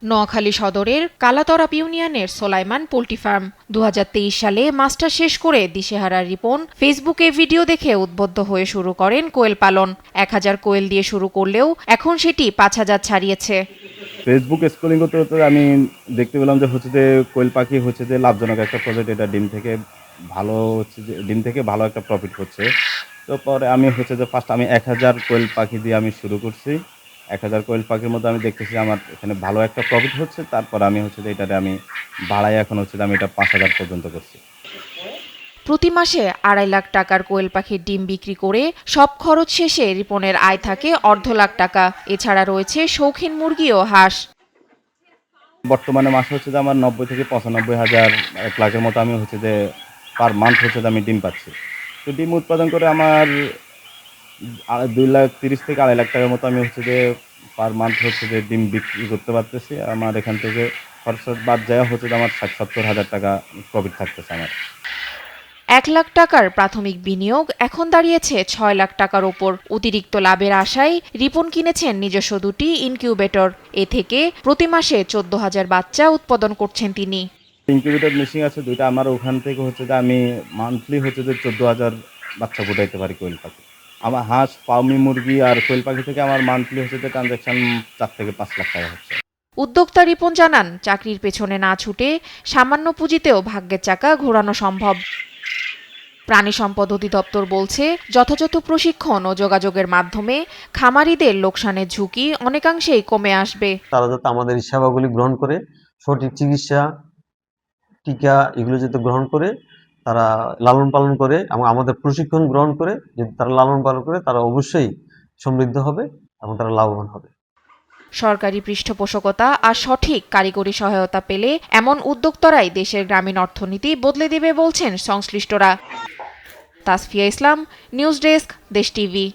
নোয়াখালী সদরের কালাতরাপ ইউনিয়নের সোলাইমান poultry farm 2023 সালে মাস্টার শেষ করে দিশেহারা রিপন ফেসবুকে ভিডিও দেখে উদ্বুদ্ধ হয়ে শুরু করেন কোয়েল পালন। 1000 কোয়েল দিয়ে শুরু করলেও এখন সেটি 5000 ছাড়িয়েছে। ফেসবুক স্ক্রলিং করতে করতে আমি দেখতে পেলাম যে কোয়েল পাখি লাভজনক একটা প্রজেক্ট। এটা ডিম থেকে ভালো একটা প্রফিট হচ্ছে। তো পরে আমি ফার্স্ট আমি 1000 কোয়েল পাখি দিয়ে আমি শুরু করছি। 1000 কোয়েল পাখির মধ্যে আমি দেখতেছি আমার এখানে ভালো একটা প্রফিট হচ্ছে। তারপর আমি এটাতে আমি বাড়াই, এখন আমি এটা 5000 পর্যন্ত করছি। প্রতি মাসে 2.5 লাখ টাকার কোয়েল পাখির ডিম বিক্রি করে সব খরচ শেষে রিপনের আয় থাকে 1.5 লাখ টাকা। এছাড়া রয়েছে শৌখিন মুরগি ও হাঁস। বর্তমানে মাসে আমার 90 থেকে 95 হাজার 1 লাখের মতো আমি পার মান্থ আমি ডিম পাচ্ছি। তো ডিম উৎপাদন করে আমার 2,30,000 থেকে 2.5 লাখ টাকার মতো আমি পার মান্থ ডিম বিক্রি করতে পারতেছি। আমার এখান থেকে খরচ বাদ যায় আমার 60-70 হাজার টাকা প্রফিট থাকতেছে আমার। 1 লাখ টাকার প্রাথমিক বিনিয়োগ এখন দাঁড়িয়েছে 6 লাখ টাকার ওপর। অতিরিক্ত লাভের আশায় রিপন কিনেছেন নিজস্ব 2টি ইনকিউবেটর। এ থেকে প্রতি মাসে 14,000 বাচ্চা উৎপাদন করছেন তিনি। ইনকিউবেটর মেশিন আছে 2টা আমার। ওখান থেকে আমি মান্থলি 14,000 বাচ্চা ফুটাইতে পারি কোয়েল পাখি। আমার হাঁস, ফার্মি মুরগি আর কোয়েল পাখি থেকে আমার মান্থলি ট্রানজাকশন 4 থেকে 5 লাখ টাকা হচ্ছে। উদ্যোক্তা রিপন জানান, চাকরির পেছনে না ছুটে সামান্য পুঁজিতেও ভাগ্যের চাকা ঘোরানো সম্ভব। প্রাণী সম্পদ অধিদপ্তর বলছে, যথাযথ প্রশিক্ষণ ও যোগাযোগের মাধ্যমে খামারিদের লোকসানের ঝুঁকি অনেকাংশেই কমে আসবে। তারা যাতে আমাদের এই সেবাগুলি গ্রহণ করে, সঠিক চিকিৎসা, টিকা এগুলো যাতে গ্রহণ করে, তারা লালন পালন করে এবং আমাদের প্রশিক্ষণ গ্রহণ করে যদি তারা লালন পালন করে, তারা অবশ্যই সমৃদ্ধ হবে এবং তারা লাভবান হবে। সরকারি পৃষ্ঠপোষকতা আর সঠিক কারিগরি সহায়তা পেলে এমন উদ্যোক্তারাই দেশের গ্রামীণ অর্থনীতি বদলে দেবে বলছেন সংশ্লিষ্টরা। তাসফিয়া ইসলাম, নিউজ ডেস্ক, দেশ টিভি।